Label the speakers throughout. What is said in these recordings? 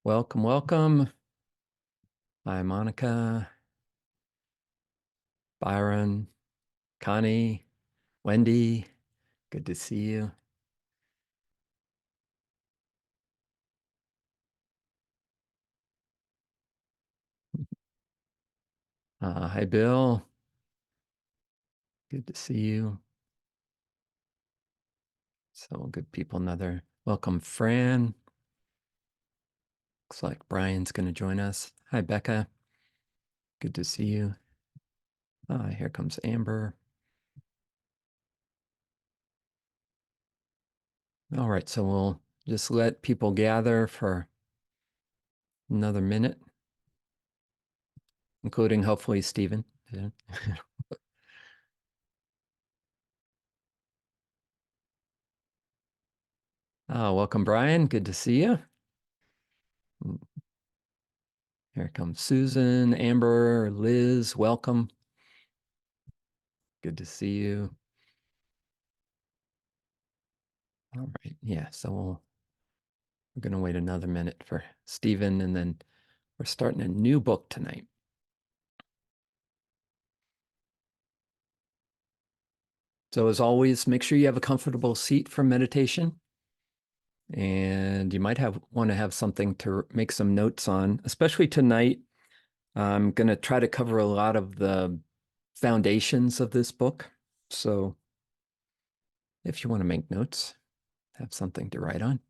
Speaker 1: Welcome, welcome. Hi, Monica, Byron, Connie, Wendy. Good to see you. Hi, Bill. Good to see you. So good people. Another welcome, Fran. Looks like Brian's going to join us. Hi, Becca. Good to see you. Here comes Amber. All right, so we'll just let people gather for another minute, including hopefully Stephen. Yeah. Welcome, Brian. Good to see you. Here comes Susan, Amber, Liz. Welcome. Good to see you. All right. Yeah. So we're going to wait another minute for Stephen, and then we're starting a new book tonight. So as always, make sure you have a comfortable seat for meditation. And you might want to have something to make some notes on, especially tonight. I'm going to try to cover a lot of the foundations of this book. So if you want to make notes, have something to write on.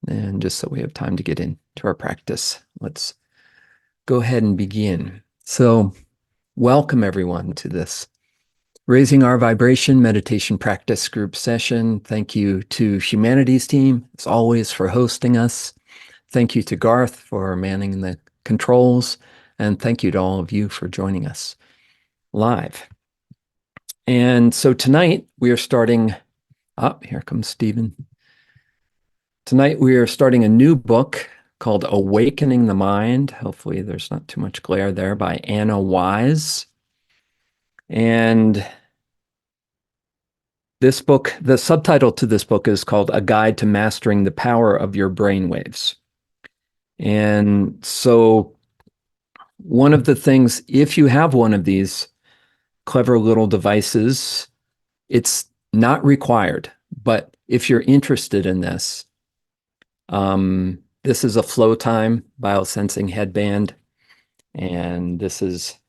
Speaker 1: And just so we have time to get into our practice, let's go ahead and begin. So welcome everyone to this Raising Our Vibration meditation practice group session. Thank you to Humanities team, as always, for hosting us. Thank you to Garth for manning the controls. And thank you to all of you for joining us live. And so tonight we are starting up. Here comes Stephen. Tonight we are starting a new book called Awakening the Mind. Hopefully there's not too much glare there, by Anna Wise. And this book, the subtitle to this book is called A Guide to Mastering the Power of Your Brainwaves. And so one of the things, if you have one of these clever little devices, it's not required, but if you're interested in this, this is a Flow Time biosensing headband, and this is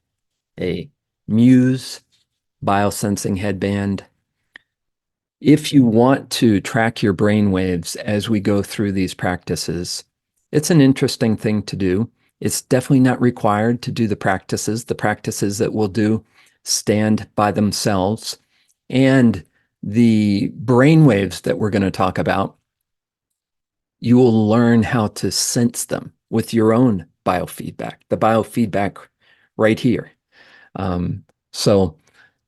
Speaker 1: a Muse biosensing headband. If you want to track your brain waves as we go through these practices, it's an interesting thing to do. It's definitely not required to do the practices. The practices that we'll do stand by themselves. And the brain waves that we're going to talk about, you will learn how to sense them with your own biofeedback, the biofeedback right here. So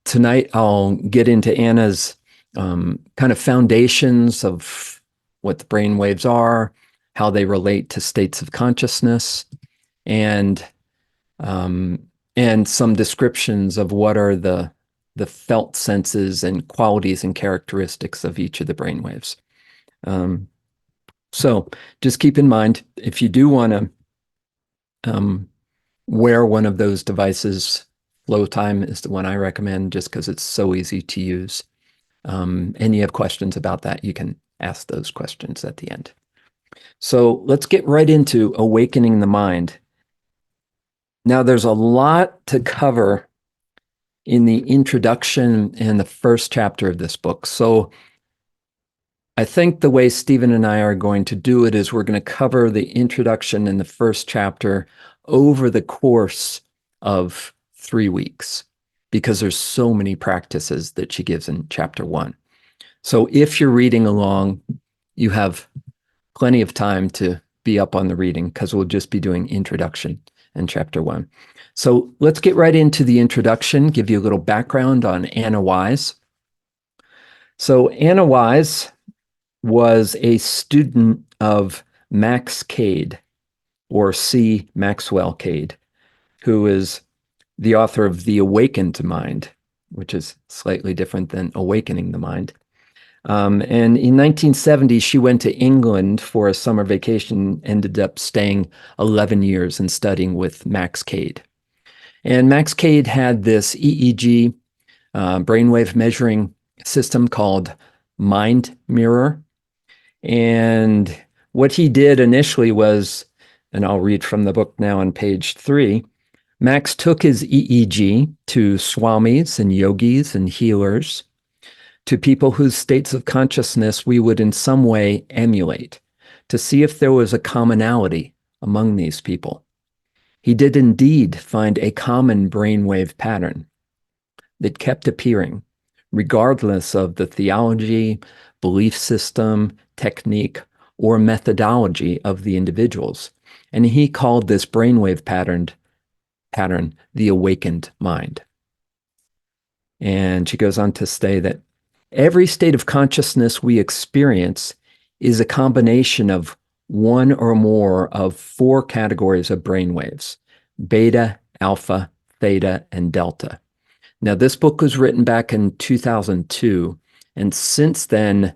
Speaker 1: tonight I'll get into Anna's kind of foundations of what the brain waves are, how they relate to states of consciousness, and some descriptions of what are the felt senses and qualities and characteristics of each of the brain waves. So just keep in mind, if you do want to wear one of those devices, Flow Time is the one I recommend just because it's so easy to use. And you have questions about that, you can ask those questions at the end. So let's get right into awakening the mind. Now, there's a lot to cover in the introduction and the first chapter of this book. So I think the way Stephen and I are going to do it is we're going to cover the introduction in the first chapter over the course of 3 weeks, because there's so many practices that she gives in chapter 1. So if you're reading along, you have plenty of time to be up on the reading, because we'll just be doing introduction in chapter 1. So let's get right into the introduction, give you a little background on Anna Wise. So Anna Wise was a student of Max Cade, or C. Maxwell Cade, who is the author of The Awakened Mind. which is slightly different than awakening the mind. And in 1970, she went to England for a summer vacation, ended up staying 11 years and studying with Max Cade. And Max Cade had this EEG, brainwave measuring system called Mind Mirror. And what he did initially was, and I'll read from the book now on page 3, Max took his EEG to swamis and yogis and healers, to people whose states of consciousness we would in some way emulate, to see if there was a commonality among these people. He did indeed find a common brainwave pattern that kept appearing, regardless of the theology, belief system, technique, or methodology of the individuals. And he called this brainwave pattern the awakened mind. And she goes on to say that every state of consciousness we experience is a combination of one or more of 4 categories of brainwaves: beta, alpha, theta, and delta. Now, this book was written back in 2002, and since then,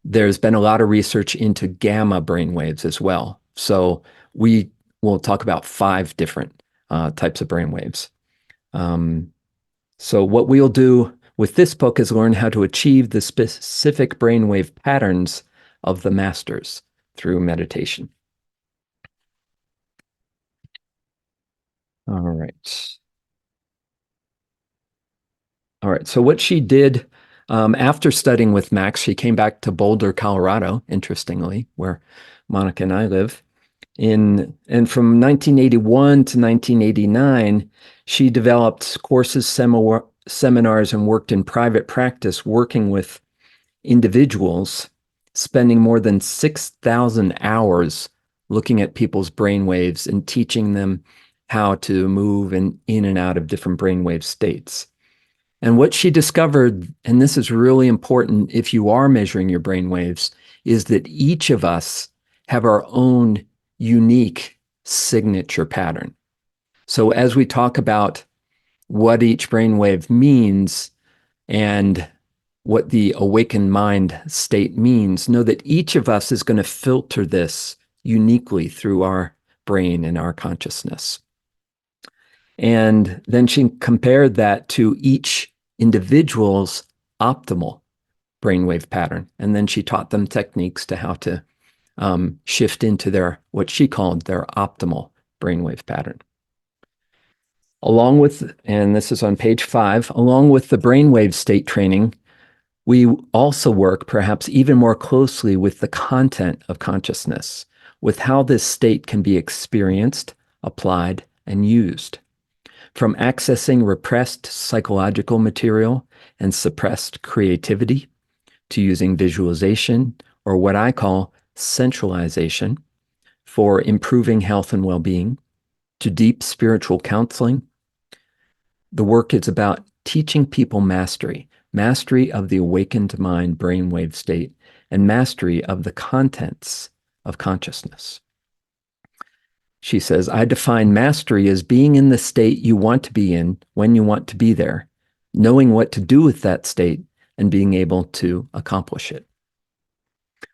Speaker 1: there's been a lot of research into gamma brainwaves as well. So we will talk about 5 different types of brainwaves. So what we'll do with this book is learn how to achieve the specific brainwave patterns of the masters through meditation. All right. All right. So what she did after studying with Max, she came back to Boulder, Colorado, interestingly, where Monica and I live. And from 1981 to 1989, she developed courses, seminars, and worked in private practice, working with individuals, spending more than 6,000 hours looking at people's brainwaves and teaching them how to move in and out of different brainwave states. And what she discovered, and this is really important if you are measuring your brainwaves, is that each of us have our own unique signature pattern. So as we talk about what each brainwave means and what the awakened mind state means, know that each of us is going to filter this uniquely through our brain and our consciousness. And then she compared that to each individual's optimal brainwave pattern. And then she taught them techniques to how to shift into their, what she called their optimal brainwave pattern. Along with, and this is on page 5, along with the brainwave state training, we also work perhaps even more closely with the content of consciousness, with how this state can be experienced, applied, and used. From accessing repressed psychological material and suppressed creativity, to using visualization, or what I call centralization, for improving health and well-being, to deep spiritual counseling. The work is about teaching people mastery of the awakened mind brainwave state, and mastery of the contents of consciousness. She says, I define mastery as being in the state you want to be in when you want to be there, knowing what to do with that state, and being able to accomplish it.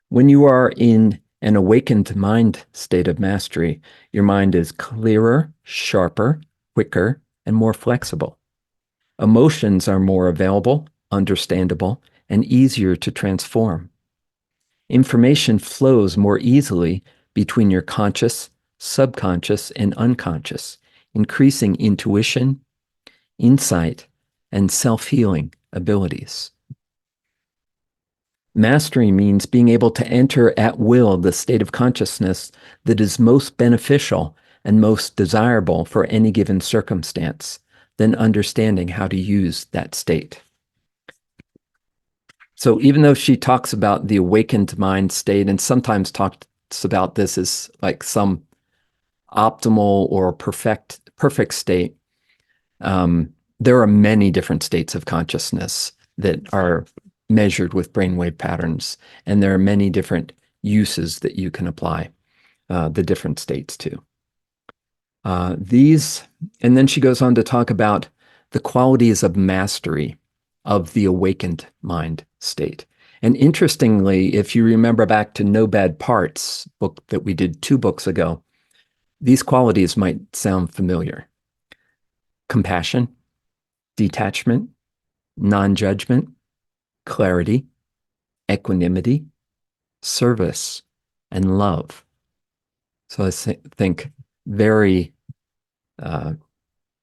Speaker 1: When you are in an awakened mind state of mastery, your mind is clearer, sharper, quicker, and more flexible. Emotions are more available, understandable, and easier to transform. Information flows more easily between your conscious, subconscious, and unconscious, increasing intuition, insight, and self-healing abilities. Mastery means being able to enter at will the state of consciousness that is most beneficial and most desirable for any given circumstance, then understanding how to use that state. So even though she talks about the awakened mind state and sometimes talks about this as like some optimal or perfect state, there are many different states of consciousness that are measured with brainwave patterns, and there are many different uses that you can apply the different states to. And then she goes on to talk about the qualities of mastery of the awakened mind state. And interestingly, if you remember back to No Bad Parts book that we did 2 books ago, these qualities might sound familiar. Compassion, detachment, non-judgment, clarity, equanimity, service, and love. So I think very,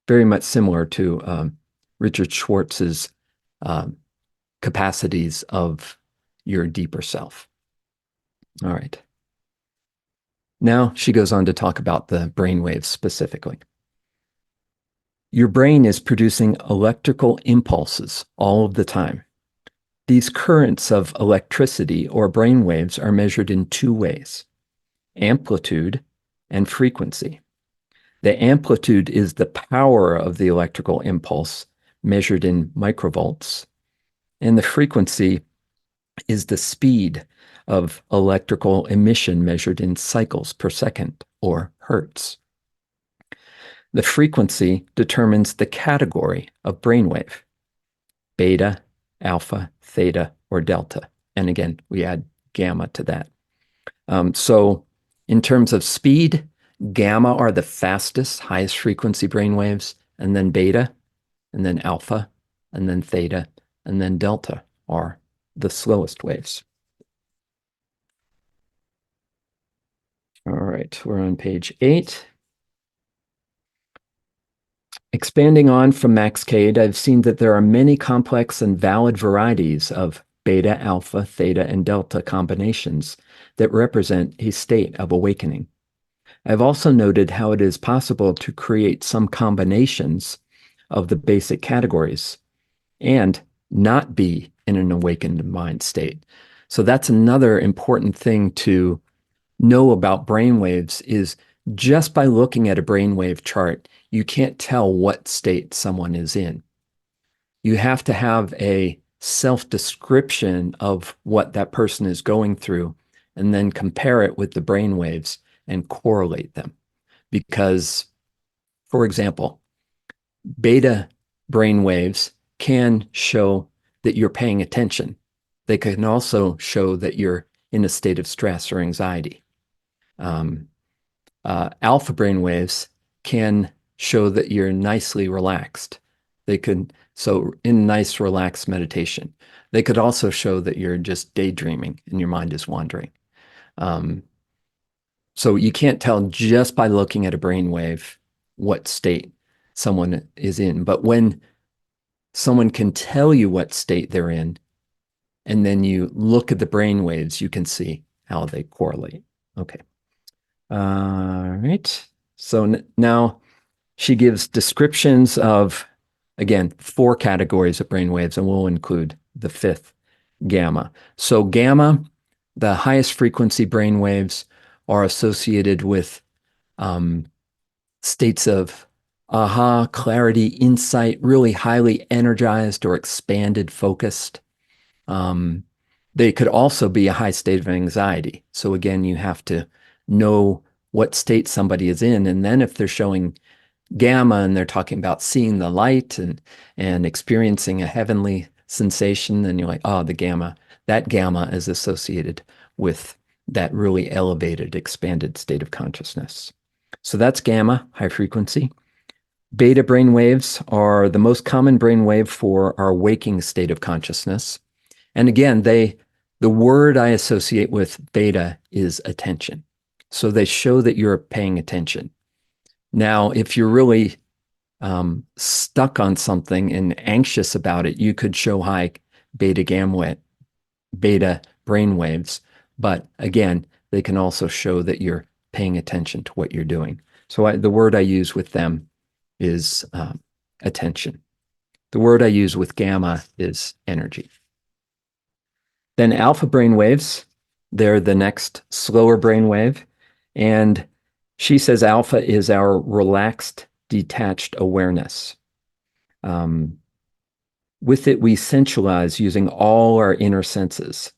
Speaker 1: very much similar to Richard Schwartz's capacities of your deeper self. All right. Now she goes on to talk about the brainwaves specifically. Your brain is producing electrical impulses all of the time. These currents of electricity or brainwaves are measured in 2 ways: amplitude and frequency. The amplitude is the power of the electrical impulse measured in microvolts, and the frequency is the speed of electrical emission measured in cycles per second, or hertz. The frequency determines the category of brainwave: beta, alpha, theta, or delta. And again, we add gamma to that. So in terms of speed, gamma are the fastest, highest frequency brainwaves, and then beta, and then alpha, and then theta, and then delta are the slowest waves. All right, we're on page 8. Expanding on from Max Cade, I've seen that there are many complex and valid varieties of beta, alpha, theta, and delta combinations that represent a state of awakening. I've also noted how it is possible to create some combinations of the basic categories and not be in an awakened mind state. So that's another important thing to know about brainwaves is just by looking at a brainwave chart, you can't tell what state someone is in. You have to have a self-description of what that person is going through and then compare it with the brainwaves and correlate them. Because, for example, beta brainwaves can show that you're paying attention. They can also show that you're in a state of stress or anxiety. Alpha brainwaves can show that you're nicely relaxed. They could, so in nice, relaxed meditation. They could also show that you're just daydreaming and your mind is wandering. So you can't tell just by looking at a brainwave what state someone is in. But when someone can tell you what state they're in, and then you look at the brainwaves, you can see how they correlate. Okay. All right. So now she gives descriptions of, again, 4 categories of brainwaves, and we'll include the 5th, gamma. So gamma, the highest frequency brainwaves, are associated with states of aha, clarity, insight, really highly energized or expanded, focused. They could also be a high state of anxiety. So again, you have to know what state somebody is in. And then if they're showing gamma and they're talking about seeing the light and experiencing a heavenly sensation, then you're like, oh, the gamma, that gamma is associated with that really elevated, expanded state of consciousness. So that's gamma, high frequency. Beta brain waves are the most common brain wave for our waking state of consciousness. And again, the word I associate with beta is attention. So they show that you're paying attention. Now, if you're really stuck on something and anxious about it, you could show high beta brain waves. But again, they can also show that you're paying attention to what you're doing. So the word I use with them is attention. The word I use with gamma is energy. Then alpha brain waves, they're the next slower brain wave. And she says alpha is our relaxed, detached awareness. With it, we sensualize using all our inner senses.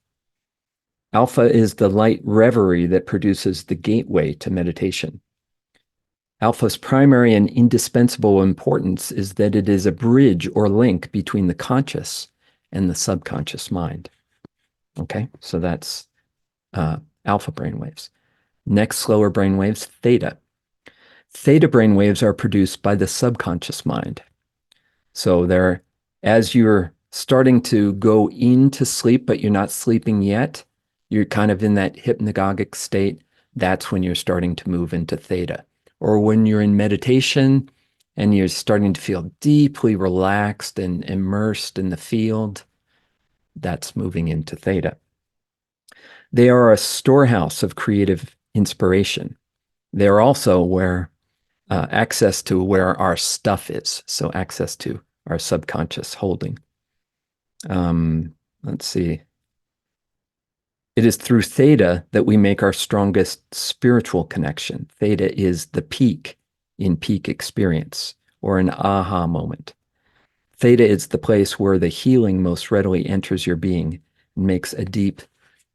Speaker 1: Alpha is the light reverie that produces the gateway to meditation. Alpha's primary and indispensable importance is that it is a bridge or link between the conscious and the subconscious mind. Okay, so that's alpha brainwaves. Next, slower brainwaves, theta. Theta brainwaves are produced by the subconscious mind. So they're, as you're starting to go into sleep, but you're not sleeping yet, you're kind of in that hypnagogic state. That's when you're starting to move into theta. Or when you're in meditation and you're starting to feel deeply relaxed and immersed in the field, that's moving into theta. They are a storehouse of creative inspiration. They're also where access to where our stuff is. So access to our subconscious holding. Let's see. It is through theta that we make our strongest spiritual connection. Theta is the peak in peak experience or an aha moment. Theta is the place where the healing most readily enters your being and makes a deep,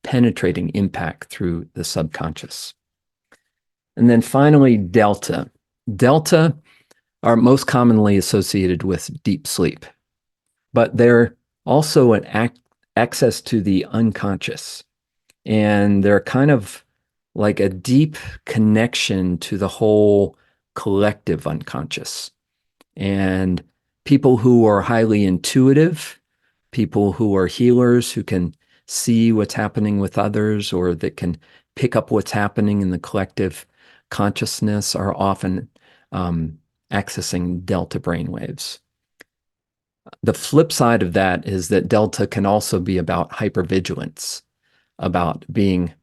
Speaker 1: penetrating impact through the subconscious. And then finally, delta. Delta are most commonly associated with deep sleep, but they're also an access to the unconscious. And they're kind of like a deep connection to the whole collective unconscious. And people who are highly intuitive, people who are healers, who can see what's happening with others or that can pick up what's happening in the collective consciousness are often accessing delta brainwaves. The flip side of that is that delta can also be about hypervigilance, about being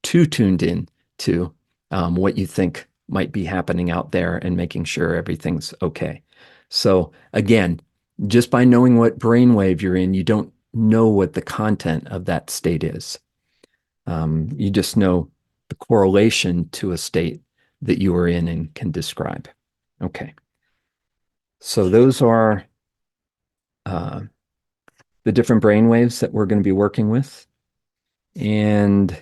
Speaker 1: too tuned in to what you think might be happening out there and making sure everything's okay. So again, just by knowing what brainwave you're in, you don't know what the content of that state is. You just know the correlation to a state that you are in and can describe. Okay. So those are the different brainwaves that we're going to be working with. And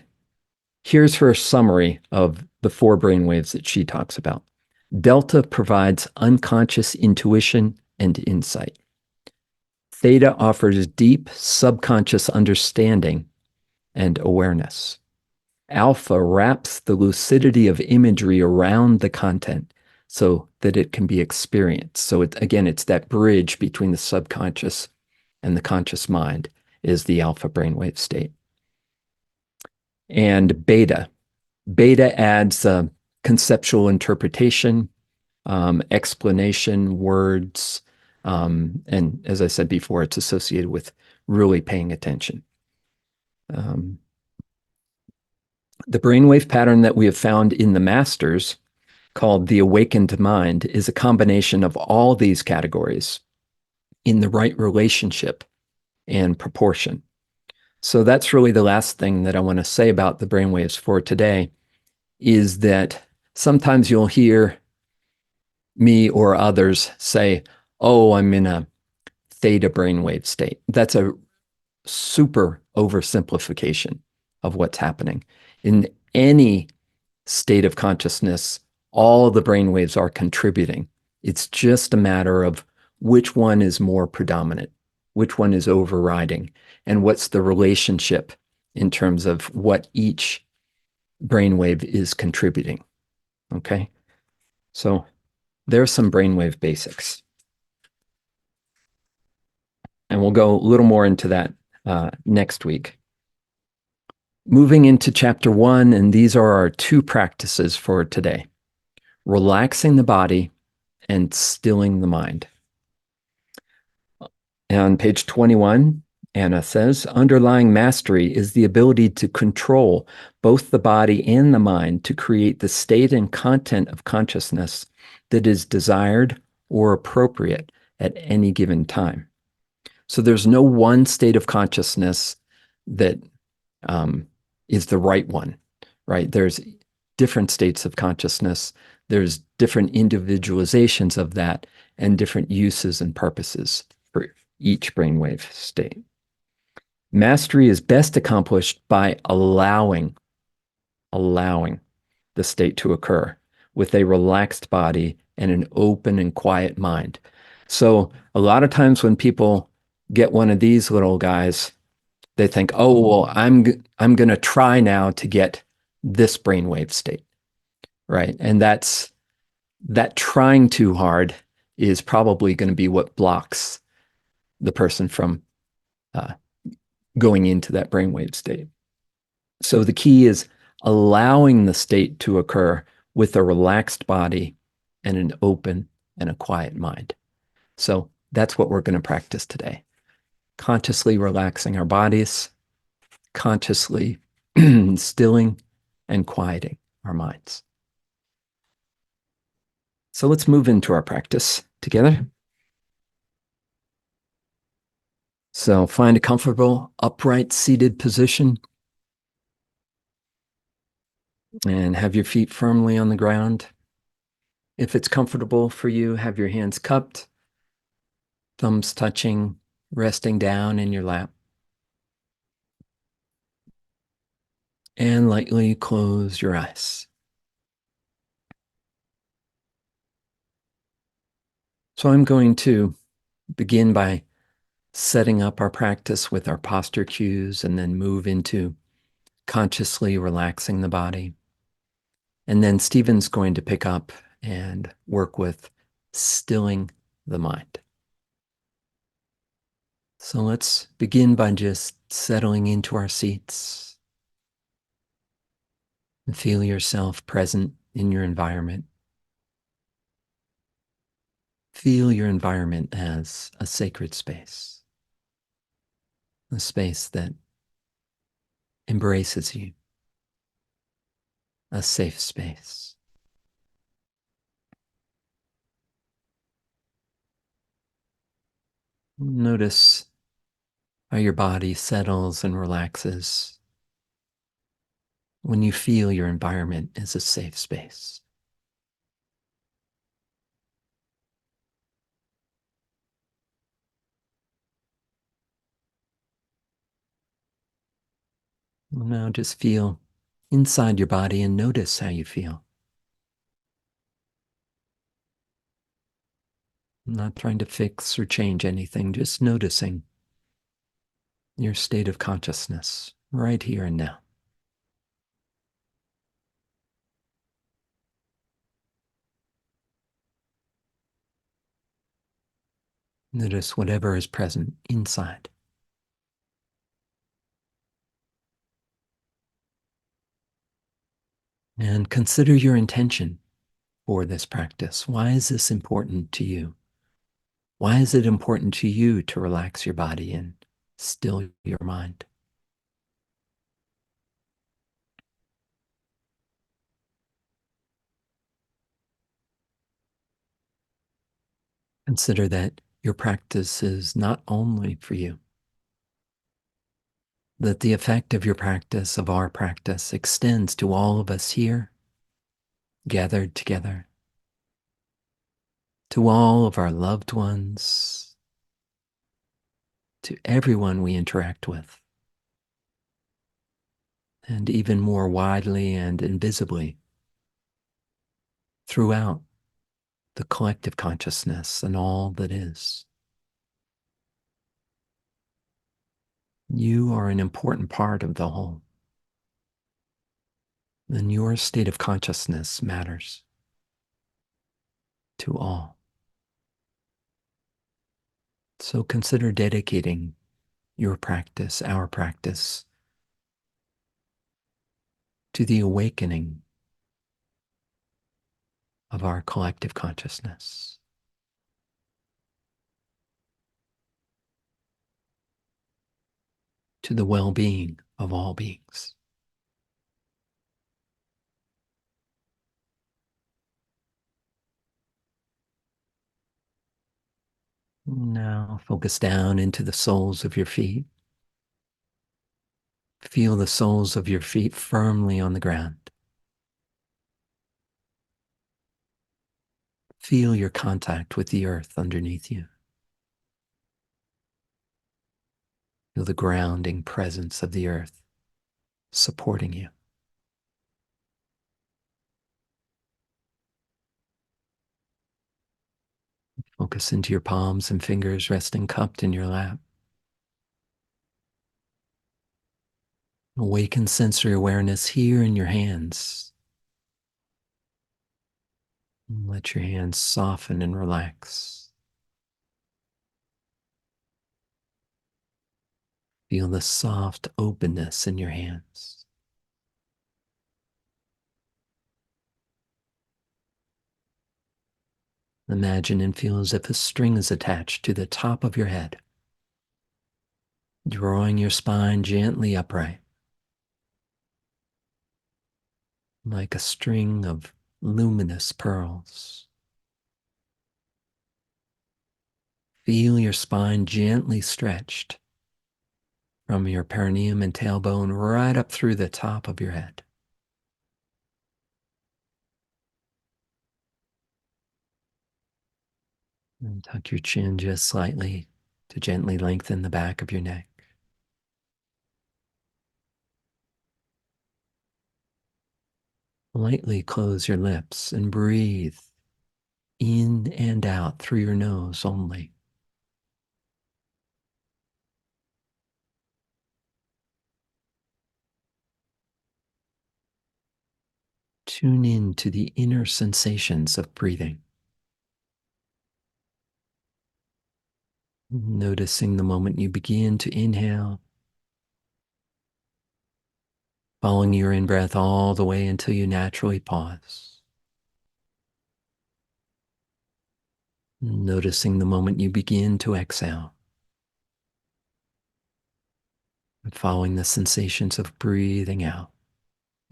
Speaker 1: here's her summary of the 4 brainwaves that she talks about. Delta provides unconscious intuition and insight. Theta offers deep subconscious understanding and awareness. Alpha wraps the lucidity of imagery around the content so that it can be experienced. So it's that bridge between the subconscious and the conscious mind is the alpha brainwave state. And beta adds conceptual interpretation, explanation, words, and as I said before, it's associated with really paying attention. The brainwave pattern that we have found in the masters, called the awakened mind, is a combination of all these categories in the right relationship and proportion. So that's really the last thing that I want to say about the brainwaves for today, is that sometimes you'll hear me or others say, oh, I'm in a theta brainwave state. That's a super oversimplification of what's happening. In any state of consciousness, all the brainwaves are contributing. It's just a matter of which one is more predominant, which one is overriding, and what's the relationship in terms of what each brainwave is contributing. Okay? So there's some brainwave basics. And we'll go a little more into that next week. Moving into chapter 1, and these are our 2 practices for today: relaxing the body and stilling the mind. On page 21, Anna says, underlying mastery is the ability to control both the body and the mind to create the state and content of consciousness that is desired or appropriate at any given time. So there's no one state of consciousness that is the right one, right? There's different states of consciousness. There's different individualizations of that and different uses and purposes for each brainwave state. Mastery is best accomplished by allowing the state to occur. with a relaxed body and an open and quiet mind. So a lot of times when people get one of these little guys, they think, oh, well, I'm going to try now to get this brainwave state, right? And that trying too hard is probably going to be what blocks the person from uh, going into that brainwave state. So the key is allowing the state to occur with a relaxed body and an open and a quiet mind. So that's what we're going to practice today. Consciously relaxing our bodies, consciously stilling and quieting our minds. So let's move into our practice together. So find a comfortable, upright, seated position and have your feet firmly on the ground. If it's comfortable for you, have your hands cupped, thumbs touching, resting down in your lap. And lightly close your eyes. So I'm going to begin by setting up our practice with our posture cues and then move into consciously relaxing the body. And then Stephen's going to pick up and work with stilling the mind. So let's begin by just settling into our seats and feel yourself present in your environment. Feel your environment as a sacred space, a space that embraces you, a safe space. Notice how your body settles and relaxes when you feel your environment is a safe space. Now just feel inside your body and notice how you feel. I'm not trying to fix or change anything, just noticing your state of consciousness right here and now. Notice whatever is present inside. And consider your intention for this practice. Why is this important to you? Why is it important to you to relax your body and still your mind? Consider that your practice is not only for you, that the effect of your practice, of our practice, extends to all of us here, gathered together, to all of our loved ones, to everyone we interact with, and even more widely and invisibly throughout the collective consciousness and all that is. You are an important part of the whole, and your state of consciousness matters to all. So consider dedicating your practice, our practice, to the awakening of our collective consciousness, to the well-being of all beings. Now focus down into the soles of your feet. Feel the soles of your feet firmly on the ground. Feel your contact with the earth underneath you. Feel the grounding presence of the earth supporting you. Focus into your palms and fingers resting cupped in your lap. Awaken sensory awareness here in your hands. Let your hands soften and relax. Feel the soft openness in your hands. Imagine and feel as if a string is attached to the top of your head, drawing your spine gently upright, like a string of luminous pearls. Feel your spine gently stretched from your perineum and tailbone right up through the top of your head. And tuck your chin just slightly to gently lengthen the back of your neck. Lightly close your lips and breathe in and out through your nose only. Tune in to the inner sensations of breathing. Noticing the moment you begin to inhale, following your in-breath all the way until you naturally pause. Noticing the moment you begin to exhale, and following the sensations of breathing out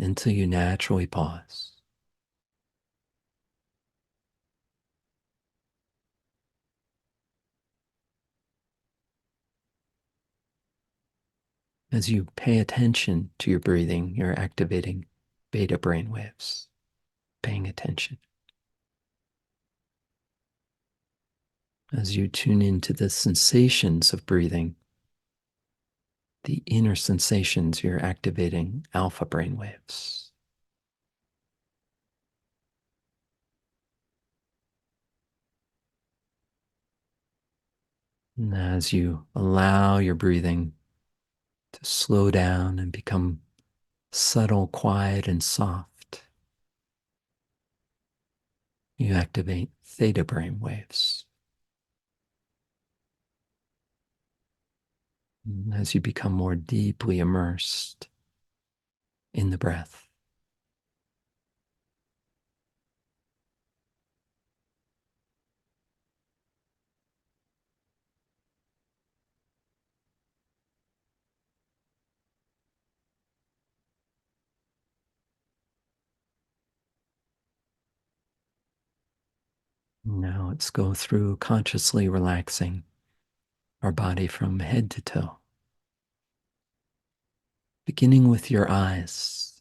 Speaker 1: until you naturally pause. As you pay attention to your breathing, you're activating beta brain waves, paying attention. As you tune into the sensations of breathing, the inner sensations, you're activating alpha brain waves. And as you allow your breathing to slow down and become subtle, quiet, and soft, you activate theta brain waves. And as you become more deeply immersed in the breath, now let's go through consciously relaxing our body from head to toe. Beginning with your eyes,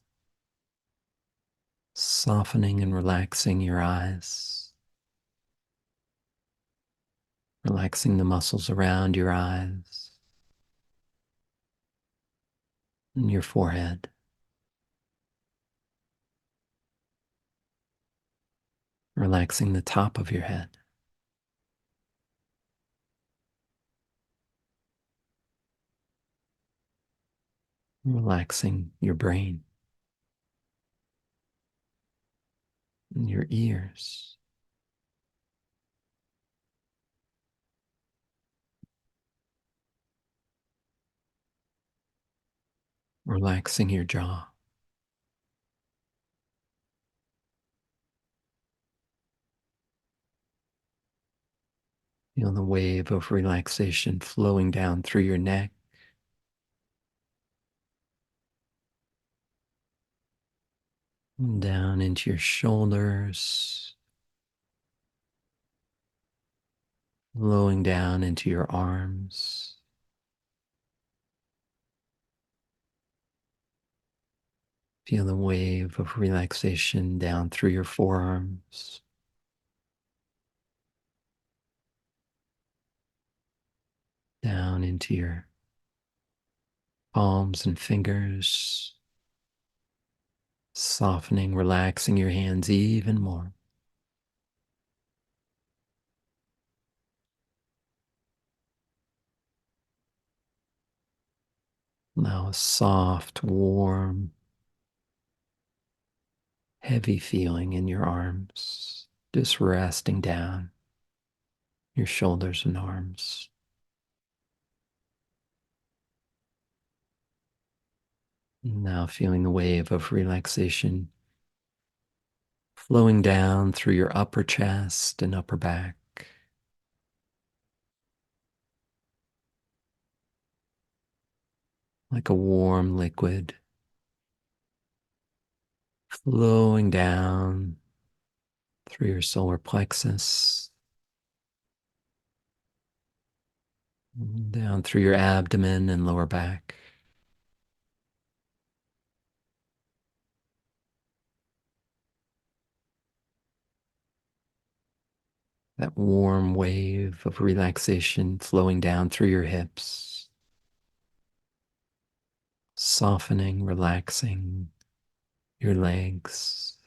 Speaker 1: softening and relaxing your eyes, relaxing the muscles around your eyes and your forehead, relaxing the top of your head, relaxing your brain and your ears, relaxing your jaw. Feel the wave of relaxation flowing down through your neck, and down into your shoulders, flowing down into your arms. Feel the wave of relaxation down through your forearms, down into your palms and fingers, softening, relaxing your hands even more. Now a soft, warm, heavy feeling in your arms, just resting down your shoulders and arms. Now feeling the wave of relaxation flowing down through your upper chest and upper back. Like a warm liquid flowing down through your solar plexus, down through your abdomen and lower back. That warm wave of relaxation flowing down through your hips, softening, relaxing your legs,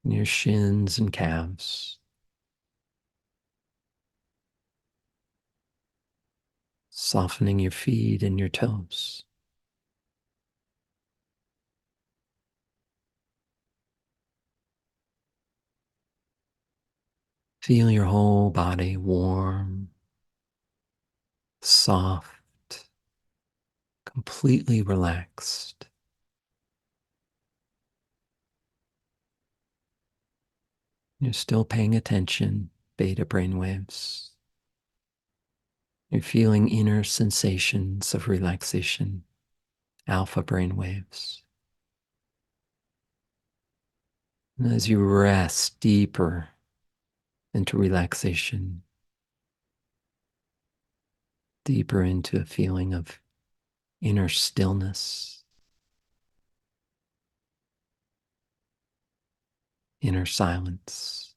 Speaker 1: your shins and calves, softening your feet and your toes. Feel your whole body warm, soft, completely relaxed. You're still paying attention, beta brainwaves. You're feeling inner sensations of relaxation, alpha brainwaves. And as you rest deeper into relaxation, deeper into a feeling of inner stillness, inner silence,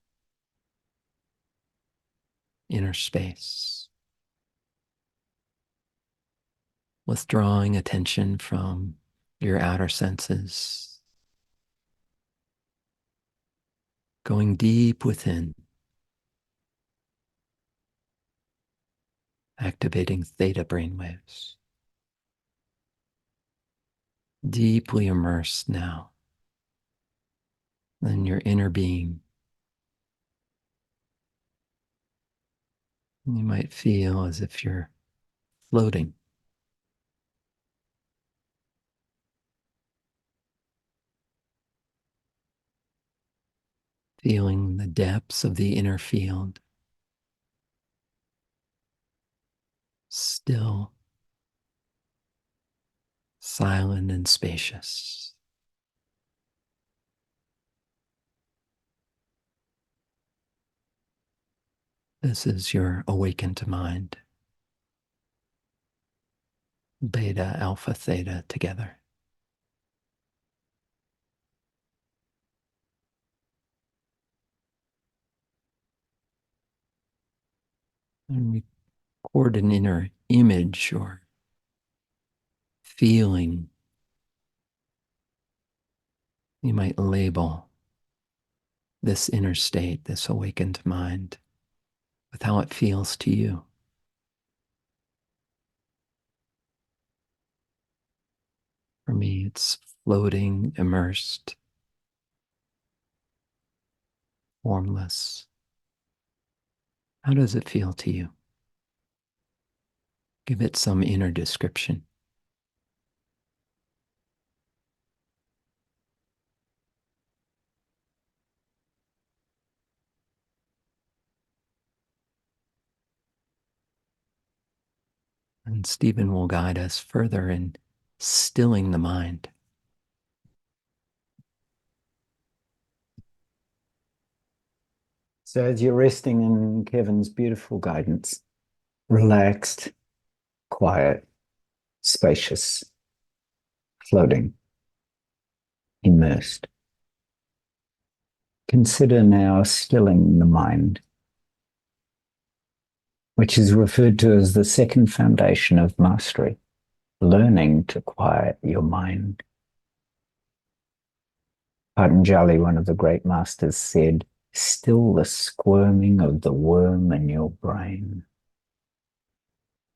Speaker 1: inner space, withdrawing attention from your outer senses, going deep within, activating theta brainwaves. Deeply immersed now in your inner being. You might feel as if you're floating, feeling the depths of the inner field, still, silent, and spacious. This is your awakened mind, beta, alpha, theta together. And record an inner image or feeling you might label this inner state, this awakened mind, with how it feels to you. For me, it's floating, immersed, formless. How does it feel to you? Give it some inner description. And Stephen will guide us further in stilling the mind.
Speaker 2: So as you're resting in Kevin's beautiful guidance, relaxed, quiet, spacious, floating, immersed. Consider now stilling the mind, which is referred to as the second foundation of mastery, learning to quiet your mind. Patanjali, one of the great masters, said, "Still the squirming of the worm in your brain."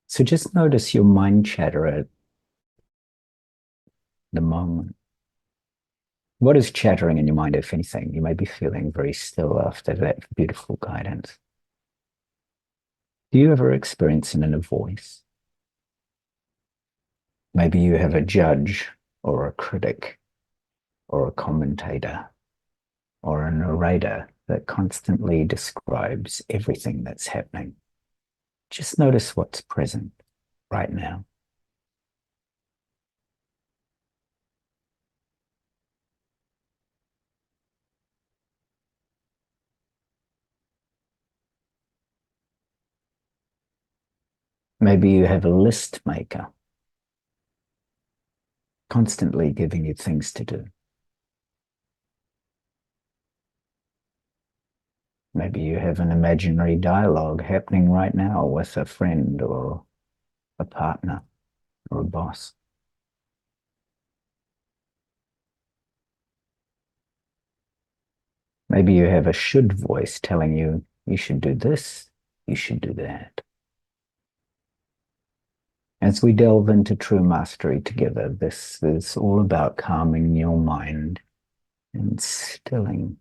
Speaker 2: So just notice your mind chatter at the moment. What is chattering in your mind, if anything? You may be feeling very still after that beautiful guidance. Do you ever experience an inner voice? Maybe you have a judge or a critic or a commentator or a narrator that constantly describes everything that's happening. Just notice what's present right now. Maybe you have a list maker constantly giving you things to do. Maybe you have an imaginary dialogue happening right now with a friend or a partner or a boss. Maybe you have a should voice telling you you should do this, you should do that. As we delve into true mastery together, this is all about calming your mind and stilling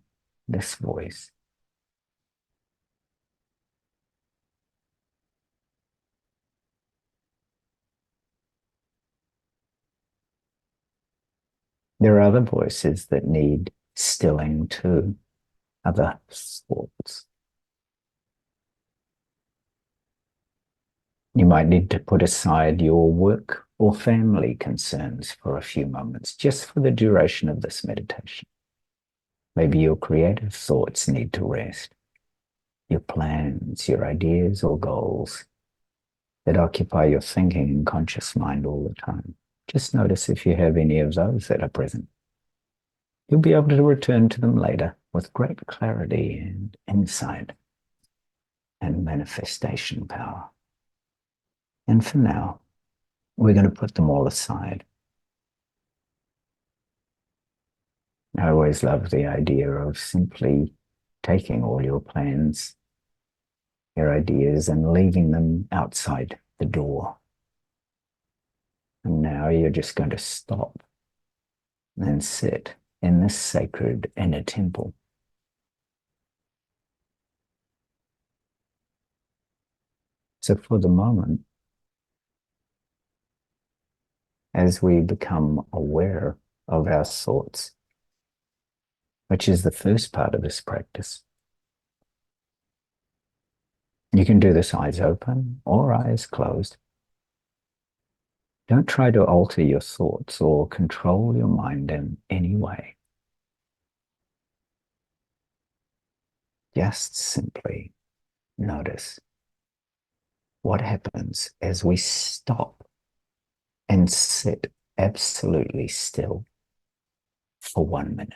Speaker 2: this voice. There are other voices that need stilling too, other thoughts. You might need to put aside your work or family concerns for a few moments, just for the duration of this meditation. Maybe your creative thoughts need to rest. Your plans, your ideas or goals that occupy your thinking and conscious mind all the time. Just notice if you have any of those that are present. You'll be able to return to them later with great clarity and insight and manifestation power. And for now, we're going to put them all aside. I always love the idea of simply taking all your plans, your ideas, and leaving them outside the door. And now you're just going to stop and sit in this sacred inner temple. So for the moment, as we become aware of our thoughts, which is the first part of this practice, you can do this eyes open or eyes closed. Don't try to alter your thoughts or control your mind in any way. Just simply notice what happens as we stop and sit absolutely still for 1 minute.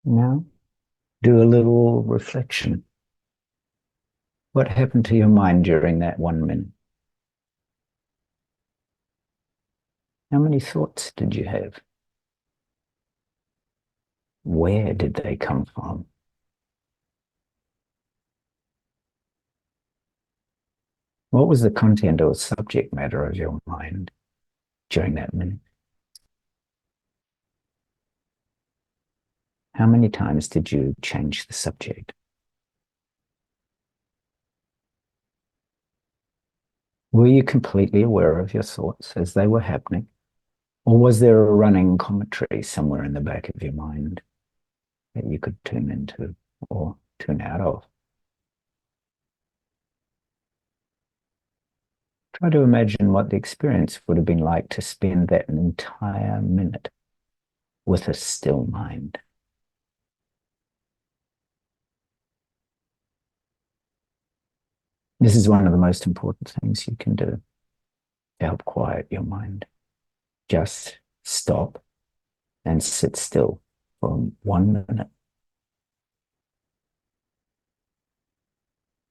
Speaker 2: Now, do a little reflection. What happened to your mind during that 1 minute? How many thoughts did you have? Where did they come from? What was the content or subject matter of your mind during that minute? How many times did you change the subject? Were you completely aware of your thoughts as they were happening? Or was there a running commentary somewhere in the back of your mind that you could tune into or tune out of? Try to imagine what the experience would have been like to spend that entire minute with a still mind. This is one of the most important things you can do to help quiet your mind. Just stop and sit still for 1 minute.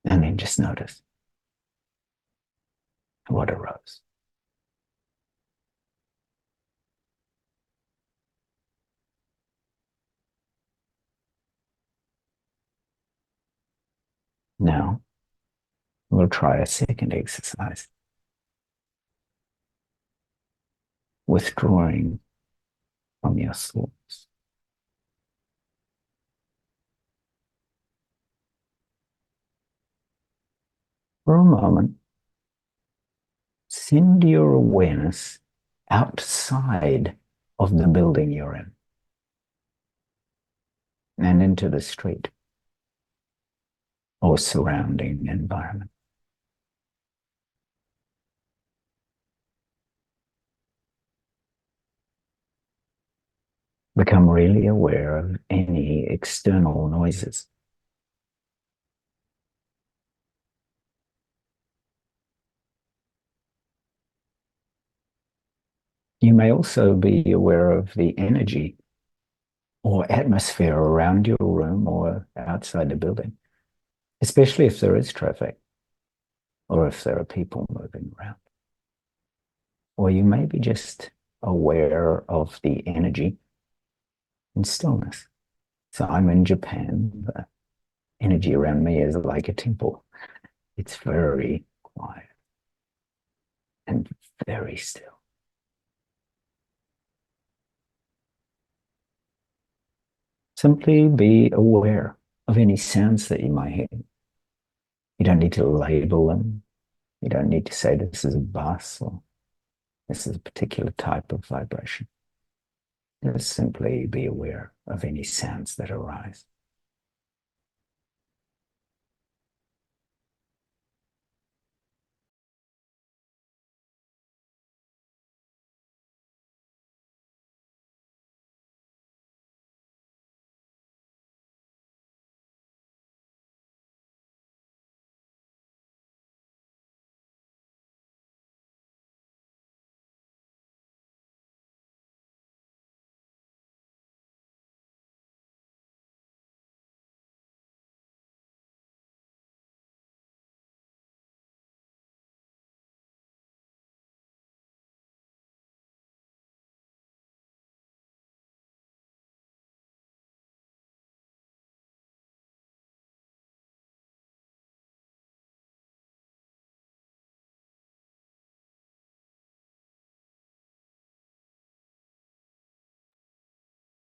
Speaker 2: And then just notice what arose. Now, we'll try a second exercise. Withdrawing from your thoughts. For a moment, send your awareness outside of the building you're in and into the street or surrounding environment. Become really aware of any external noises. You may also be aware of the energy or atmosphere around your room or outside the building, especially if there is traffic or if there are people moving around. Or you may be just aware of the energy and stillness. So I'm in Japan. The energy around me is like a temple. It's very quiet and very still. Simply be aware of any sounds that you might hear. You don't need to label them. You don't need to say this is a bass or this is a particular type of vibration. Just simply be aware of any sounds that arise.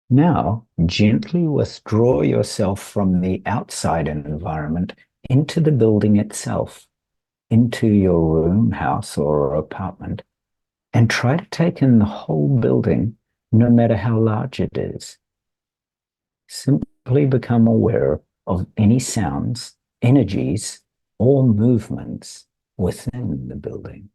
Speaker 2: Now, gently withdraw yourself from the outside environment into the building itself, into your room, house, or apartment, and try to take in the whole building, no matter how large it is. Simply become aware of any sounds, energies, or movements within the building.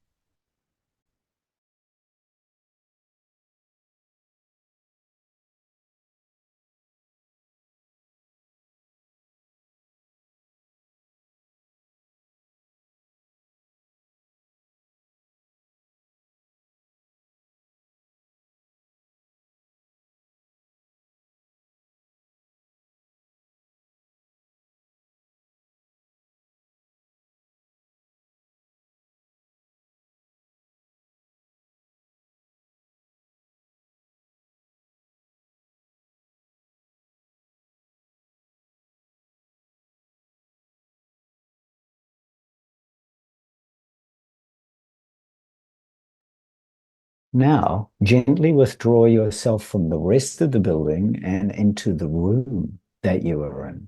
Speaker 2: Now, gently withdraw yourself from the rest of the building and into the room that you are in,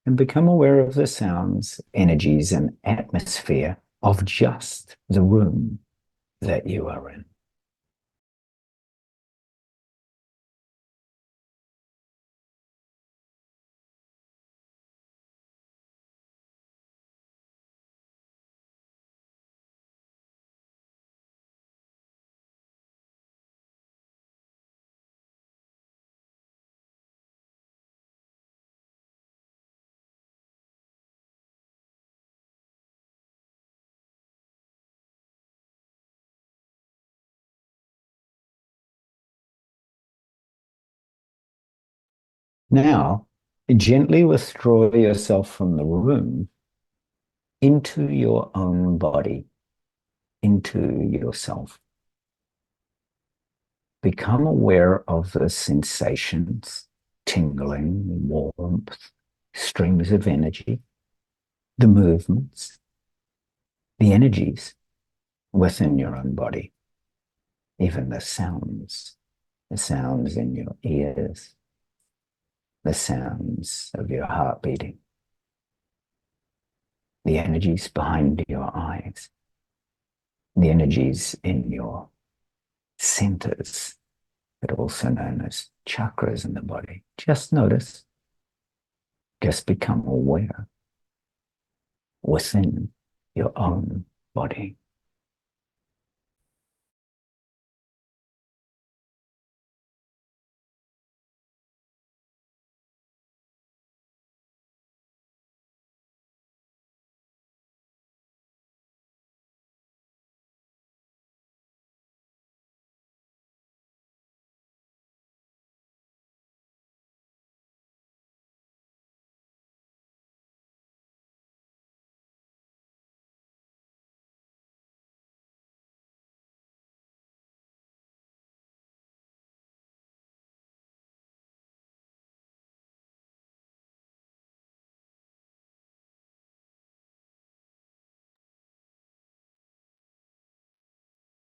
Speaker 2: and become aware of the sounds, energies, and atmosphere of just the room that you are in. Now, gently withdraw yourself from the room into your own body, into yourself. Become aware of the sensations, tingling, warmth, streams of energy, the movements, the energies within your own body, even the sounds in your ears, the sounds of your heart beating, the energies behind your eyes, the energies in your centers, but also known as chakras in the body. Just notice, just become aware within your own body.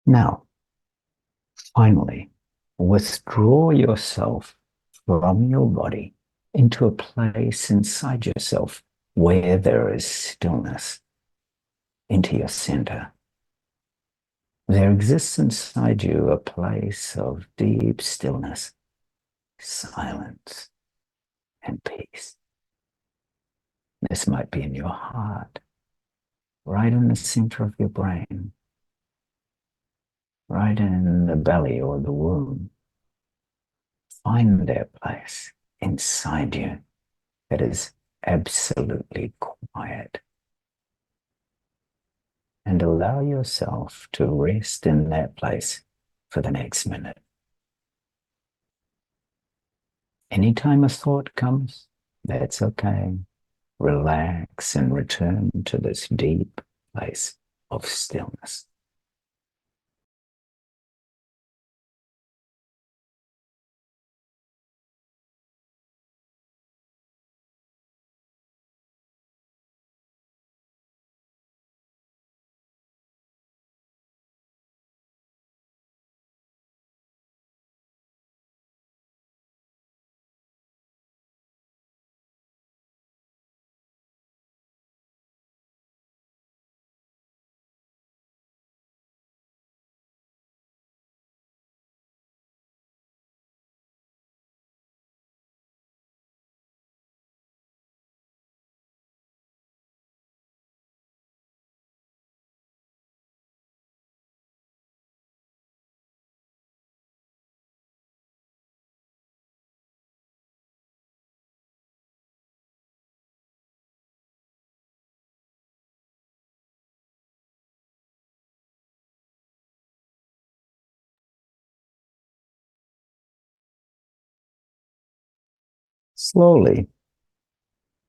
Speaker 2: Now, finally, withdraw yourself from your body into a place inside yourself where there is stillness, into your center. There exists inside you a place of deep stillness, silence, and peace. This might be in your heart, right in the center of your brain, right in the belly or the womb. Find that place inside you that is absolutely quiet, and allow yourself to rest in that place for the next minute. Anytime a thought comes, that's okay. Relax and return to this deep place of stillness. Slowly,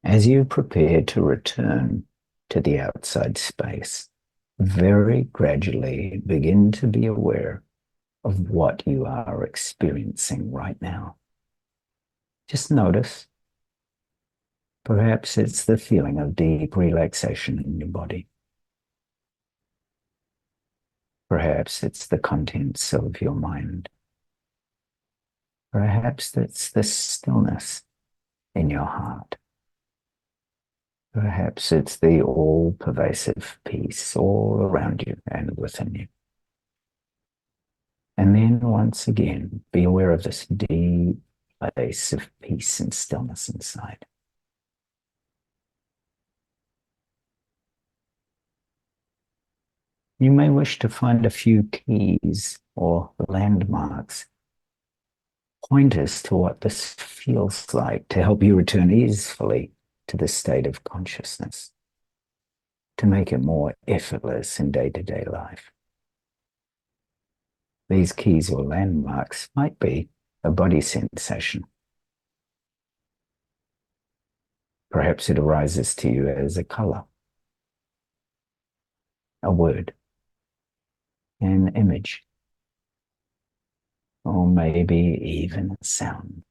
Speaker 2: as you prepare to return to the outside space, very gradually begin to be aware of what you are experiencing right now. Just notice. Perhaps it's the feeling of deep relaxation in your body. Perhaps it's the contents of your mind. Perhaps it's the stillness in your heart. Perhaps it's the all-pervasive peace all around you and within you. And then once again, be aware of this deep place of peace and stillness inside. You may wish to find a few keys or landmarks, pointers to what this feels like to help you return easily to this state of consciousness, to make it more effortless in day-to-day life. These keys or landmarks might be a body sensation. Perhaps it arises to you as a color, a word, an image, or maybe even a sound.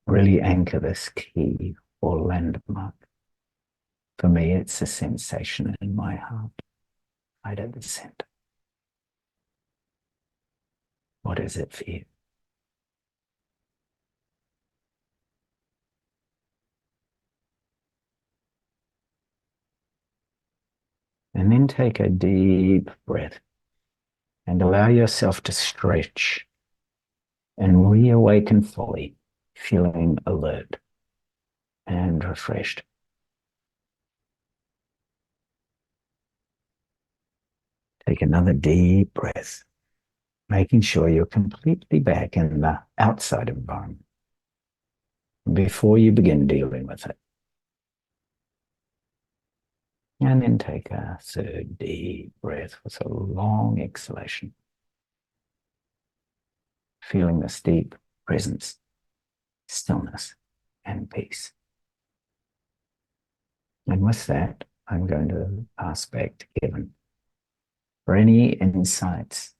Speaker 2: Really anchor this key or landmark. For me, it's a sensation in my heart, right at the center. What is it for you? And then take a deep breath and allow yourself to stretch and reawaken fully, feeling alert and refreshed. Take another deep breath, making sure you're completely back in the outside environment before you begin dealing with it. And then take a third deep breath with a long exhalation, feeling this deep presence, stillness, and peace. And with that, I'm going to pass back to Kevin for any insights,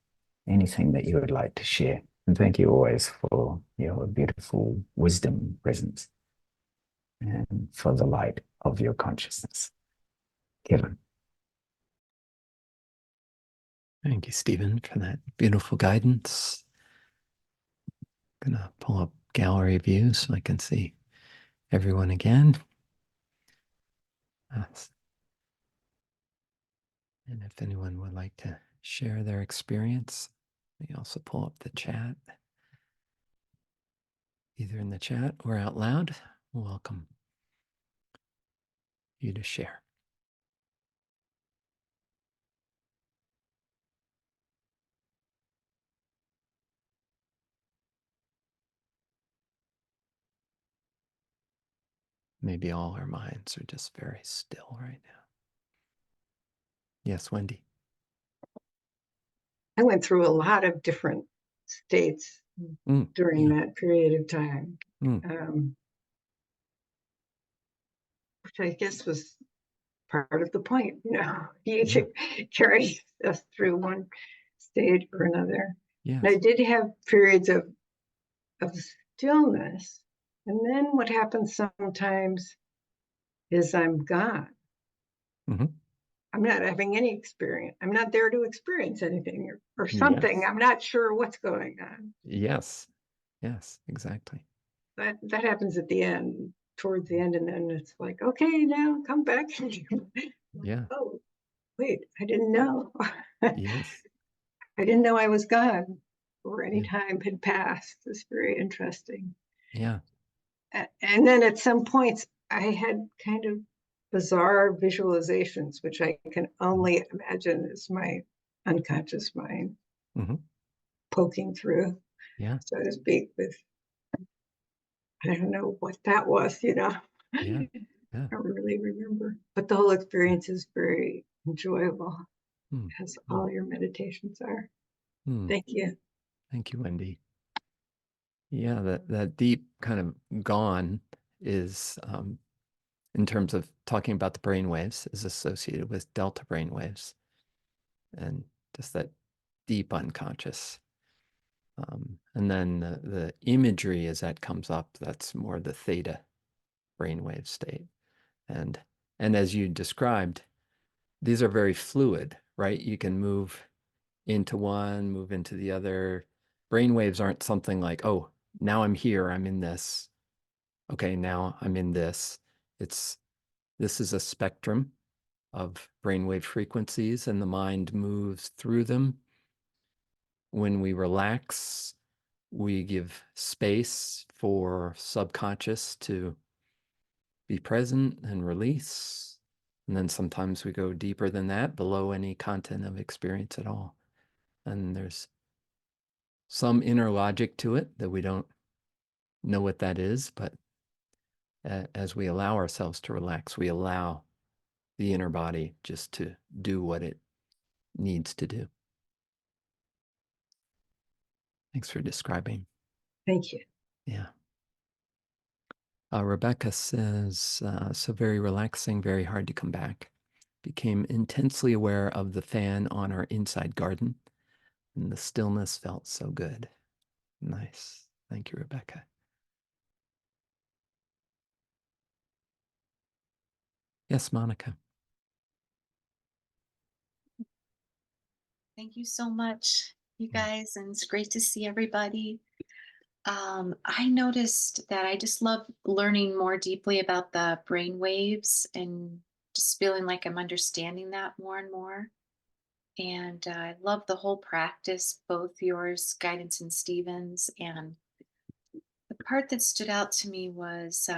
Speaker 2: anything that you would like to share. And thank you always for your beautiful wisdom presence and for the light of your consciousness. Kevin.
Speaker 1: Thank you, Stephen, for that beautiful guidance. I'm going to pull up gallery view so I can see everyone again. And if anyone would like to share their experience, we also pull up the chat, either in the chat or out loud. Welcome you to share. Maybe all our minds are just very still right now. Yes, Wendy.
Speaker 3: I went through a lot of different states during that period of time, which I guess was part of the point. You carry us through one state or another.
Speaker 1: Yes.
Speaker 3: And I did have periods of stillness. And then what happens sometimes is I'm gone.
Speaker 1: Mm-hmm.
Speaker 3: I'm not having any experience. I'm not there to experience anything or something. Yes. I'm not sure what's going on.
Speaker 1: Yes. Yes, exactly.
Speaker 3: That happens at the end, towards the end, and then it's like, okay, now come back.
Speaker 1: Yeah.
Speaker 3: Oh, wait, I didn't know.
Speaker 1: Yes.
Speaker 3: I didn't know I was gone or any time had passed. It's very interesting.
Speaker 1: Yeah.
Speaker 3: And then at some points, I had kind of bizarre visualizations, which I can only imagine is my unconscious mind poking through, so to speak, with, I don't know what that was,
Speaker 1: Yeah.
Speaker 3: I don't really remember. But the whole experience is very enjoyable, as all your meditations are. Thank you.
Speaker 1: Thank you, Wendy. Yeah, that deep kind of gone is, in terms of talking about the brain waves, is associated with delta brain waves and just that deep unconscious. And then the imagery as that comes up, that's more the theta brainwave state. And And as you described, these are very fluid, right? You can move into one, move into the other. Brain waves aren't something like, oh, now I'm here, I'm in this. Okay, now I'm in this. This is a spectrum of brainwave frequencies, and the mind moves through them. When we relax, we give space for subconscious to be present and release. And then sometimes we go deeper than that, below any content of experience at all. And there's some inner logic to it that we don't know what that is, but as we allow ourselves to relax, we allow the inner body just to do what it needs to do. Thanks for describing.
Speaker 3: Thank you.
Speaker 1: Yeah. Rebecca says, so very relaxing, very hard to come back. Became intensely aware of the fan on our inside garden, and the stillness felt so good. Nice. Thank you, Rebecca. Yes, Monica.
Speaker 4: Thank you so much, you guys, and it's great to see everybody. I noticed that I just love learning more deeply about the brain waves and just feeling like I'm understanding that more and more. And I love the whole practice, both yours, Guidance, and Stephen's. And the part that stood out to me was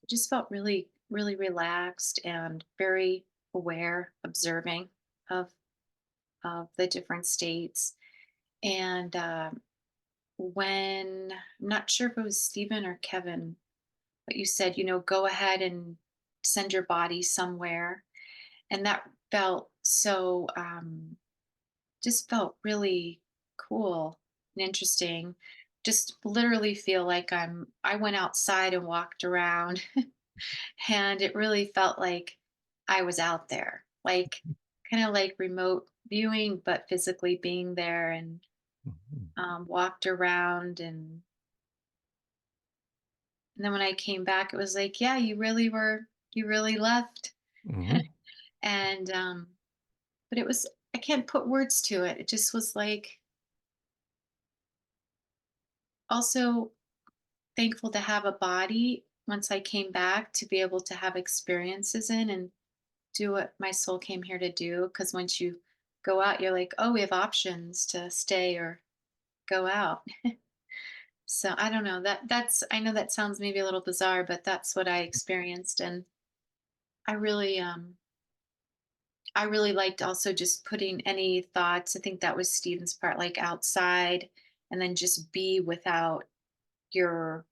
Speaker 4: just felt really, really relaxed and very aware, observing of the different states. And when, I'm not sure if it was Stephen or Kevin, but you said, go ahead and send your body somewhere. And that felt so, just felt really cool and interesting. Just literally feel like I went outside and walked around and it really felt like I was out there, like kind of like remote viewing, but physically being there, and walked around. And then when I came back, it was like, yeah, you really left.
Speaker 1: Mm-hmm.
Speaker 4: And, but it was, I can't put words to it. It just was like, also thankful to have a body once I came back to be able to have experiences in and do what my soul came here to do. Because once you go out, you're like, oh, we have options to stay or go out. So I don't know, that's, I know that sounds maybe a little bizarre, but that's what I experienced. And I really liked also just putting any thoughts. I think that was Stephen's part, like outside, and then just be without your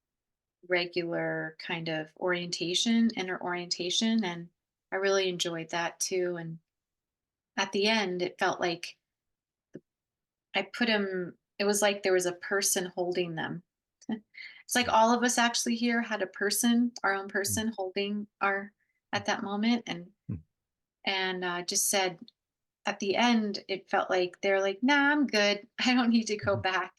Speaker 4: regular kind of inner orientation. And I really enjoyed that too. And at the end, it felt like I put him, it was like there was a person holding them. It's like all of us actually here had a person, our own person holding at that moment. And just said at the end, it felt like they're like, nah, I'm good. I don't need to go back.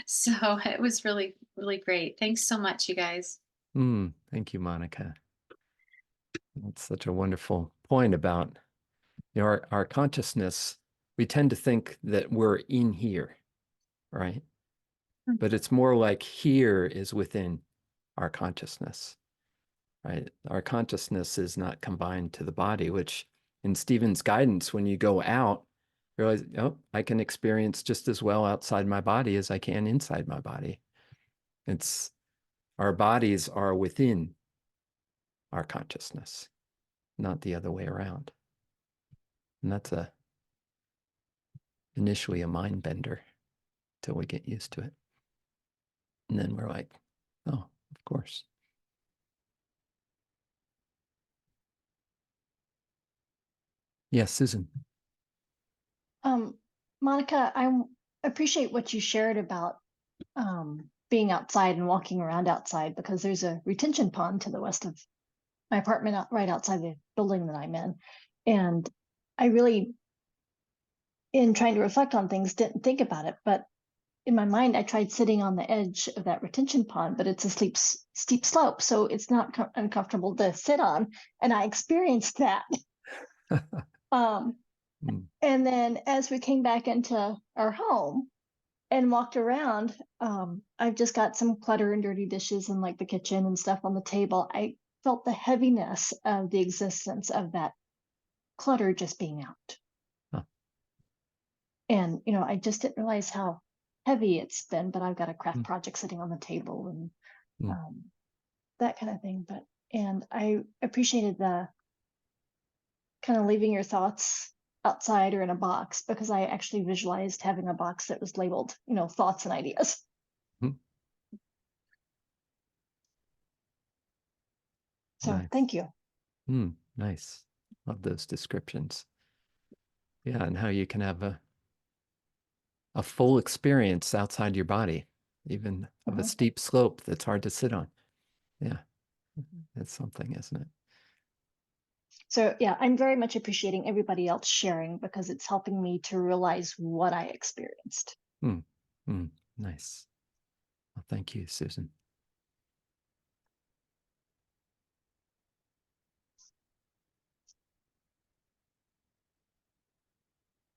Speaker 4: So it was really, really great. Thanks so much, you guys.
Speaker 1: Thank you, Monica. That's such a wonderful point about our consciousness. We tend to think that we're in here, right? But it's more like here is within our consciousness, right? Our consciousness is not combined to the body, which in Stephen's guidance, when you go out, you realize, oh, I can experience just as well outside my body as I can inside my body. It's our bodies are within our consciousness, not the other way around. And that's initially a mind bender till we get used to it. And then we're like, oh, of course. Yes, Susan.
Speaker 5: Monica, I appreciate what you shared about being outside and walking around outside, because there's a retention pond to the west of my apartment, right outside the building that I'm in. And I really, in trying to reflect on things, didn't think about it, but in my mind, I tried sitting on the edge of that retention pond, but it's a steep slope, so it's not uncomfortable to sit on. And I experienced that. And then as we came back into our home and walked around, I've just got some clutter and dirty dishes in like the kitchen and stuff on the table. I felt the heaviness of the existence of that clutter just being out. And, you know, I just didn't realize how heavy it's been, but I've got a craft project sitting on the table and that kind of thing. And I appreciated the kind of leaving your thoughts outside or in a box, because I actually visualized having a box that was labeled, you know, thoughts and ideas. So
Speaker 1: nice.
Speaker 5: Thank you.
Speaker 1: Nice. Love those descriptions. Yeah, and how you can have a full experience outside your body, even of a steep slope that's hard to sit on. Yeah, it's something, isn't it?
Speaker 5: So yeah, I'm very much appreciating everybody else sharing, because it's helping me to realize what I experienced.
Speaker 1: Nice. Well, thank you, Susan.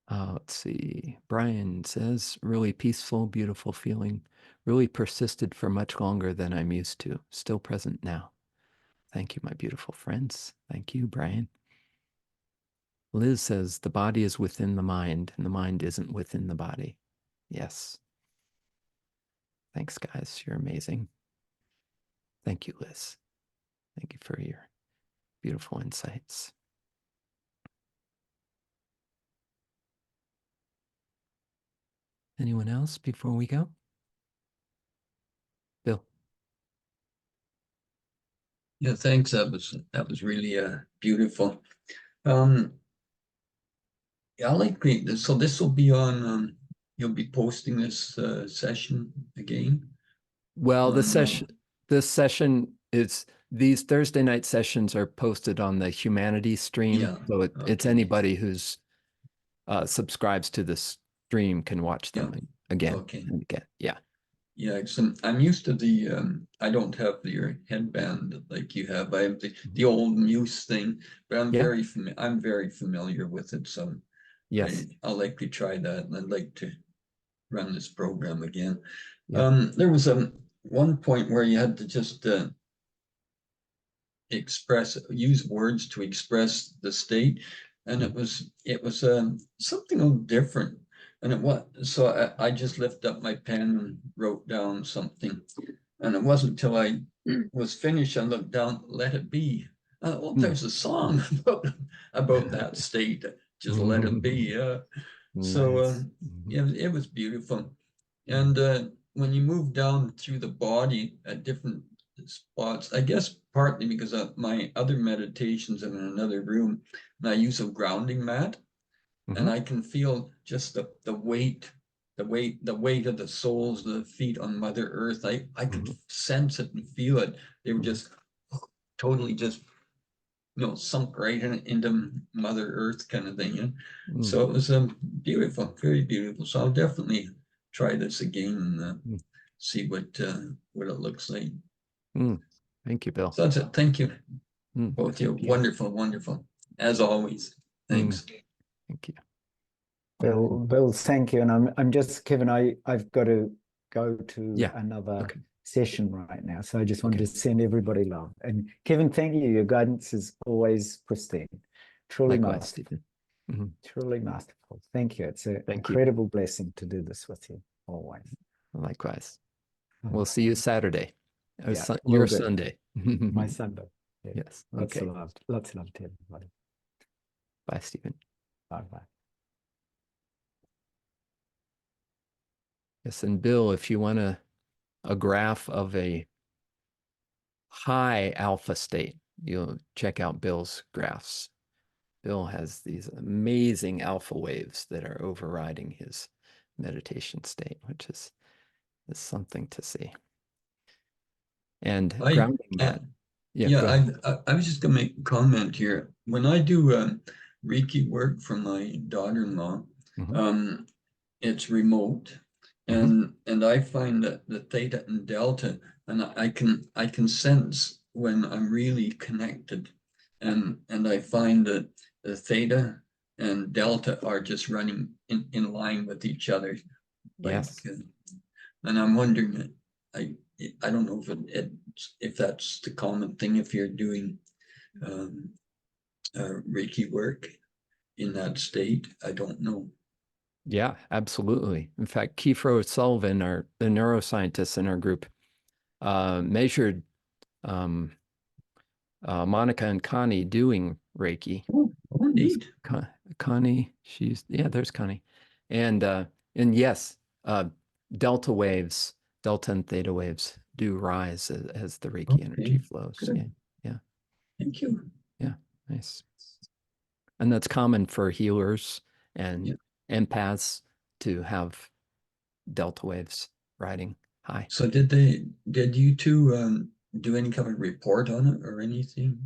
Speaker 1: Let's see. Brian says, really peaceful, beautiful feeling. Really persisted for much longer than I'm used to. Still present now. Thank you, my beautiful friends. Thank you, Brian. Liz says, the body is within the mind, and the mind isn't within the body. Yes. Thanks, guys. You're amazing. Thank you, Liz. Thank you for your beautiful insights. Anyone else before we go? Bill.
Speaker 6: Yeah, thanks. That was really beautiful. Yeah, I like this. So this will be on. You'll be posting this session again.
Speaker 1: Well, this session is, these Thursday night sessions are posted on the Humanities stream.
Speaker 6: Yeah.
Speaker 1: So it's anybody who's subscribes to this stream can watch them again and again. Yeah.
Speaker 6: Yeah, I'm used to the I don't have your headband like you have. I have the old Muse thing, but I'm very familiar with it. So
Speaker 1: yes,
Speaker 6: I'll likely try that, and I'd like to run this program again. There was one point where you had to just use words to express the state, and it was something a little different. And it was, so I just lifted up my pen and wrote down something. And it wasn't until I was finished, I looked down, let it be. Oh, there's a song about that state, just let it be. So it was beautiful. And when you move down through the body at different spots, I guess partly because of my other meditations in another room, and I use a grounding mat. And I can feel just the weight of the soles, the feet on Mother Earth. I could sense it and feel it. They were just totally just, sunk right into Mother Earth kind of thing. So it was beautiful, very beautiful. So I'll definitely try this again and see what it looks like.
Speaker 1: Thank you, Bill.
Speaker 6: So that's it. Thank you. Both you. Wonderful, wonderful. As always. Thanks.
Speaker 1: Thank you.
Speaker 2: Bill, thank you. And I'm just, Kevin, I've got to go to another session right now. So I just wanted to send everybody love. And Kevin, thank you. Your guidance is always pristine. Truly masterful. Truly masterful. Thank you. It's an incredible blessing to do this with you always.
Speaker 1: Likewise. We'll see you Saturday. Your Sunday.
Speaker 2: My Sunday. Yeah.
Speaker 1: Yes.
Speaker 2: Lots of love. Lots of love to everybody.
Speaker 1: Bye, Stephen.
Speaker 2: Bye-bye.
Speaker 1: Yes, and Bill, if you want a graph of a high alpha state, you'll check out Bill's graphs. Bill has these amazing alpha waves that are overriding his meditation state, which is something to see. And grounding that.
Speaker 6: I was just going to make a comment here. When I do Reiki work for my daughter-in-law, it's remote. And I find that the theta and delta, and I can sense when I'm really connected, and I find that the theta and delta are just running in line with each other.
Speaker 1: Yes.
Speaker 6: And I'm wondering, I don't know if that's the common thing if you're doing Reiki work in that state. I don't know.
Speaker 1: Yeah, absolutely. In fact, Kiefer O'Sullivan, the neuroscientists in our group, measured Monica and Connie doing Reiki.
Speaker 6: Oh, neat.
Speaker 1: Connie, there's Connie. And yes, delta waves, delta and theta waves do rise as the Reiki energy flows.
Speaker 6: Good.
Speaker 1: Yeah.
Speaker 6: Thank you.
Speaker 1: Yeah, nice. And that's common for healers and empaths to have delta waves riding high.
Speaker 6: So did you two do any kind of report on it or anything?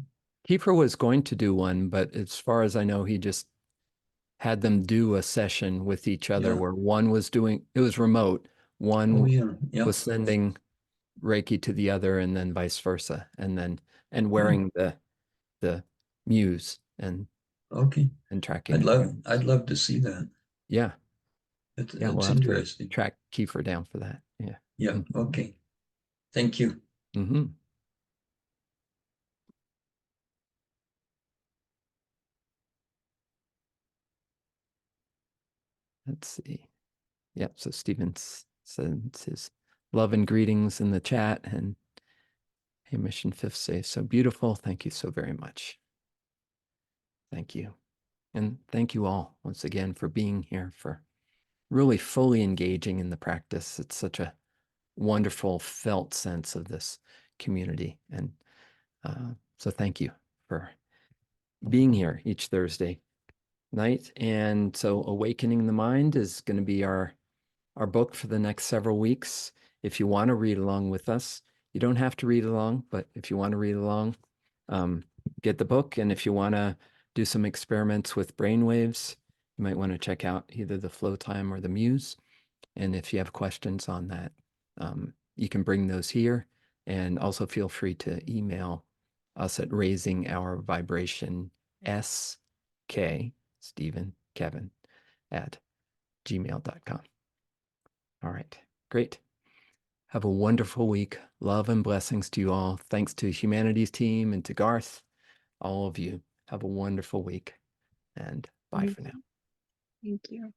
Speaker 1: Kiefer was going to do one, but as far as I know, he just had them do a session with each other where one was doing, it was remote. One was sending Reiki to the other and then vice versa. And wearing the muse and tracking.
Speaker 6: I'd love to see that.
Speaker 1: Yeah.
Speaker 6: It's
Speaker 1: We'll have
Speaker 6: interesting.
Speaker 1: to track Kiefer down for that. Yeah.
Speaker 6: Yeah. Okay. Thank you.
Speaker 1: Mm-hmm. Let's see. Yep. So Stephen sends his love and greetings in the chat, and Hamish and Fifth say, so beautiful. Thank you so very much. Thank you. And thank you all once again for being here, for really fully engaging in the practice. It's such a wonderful felt sense of this community. And so thank you for being here each Thursday night. And so Awakening the Mind is going to be our book for the next several weeks. If you want to read along with us, you don't have to read along, but if you want to read along, get the book. And if you want to do some experiments with brainwaves, you might want to check out either the Flow Time or the Muse. And if you have questions on that, you can bring those here. And also feel free to email us at Raising Our Vibration SK, Stephen, Kevin, at gmail.com. All right, great. Have a wonderful week. Love and blessings to you all. Thanks to Humanities team and to Garth, all of you. Have a wonderful week, and bye for now.
Speaker 7: Thank you.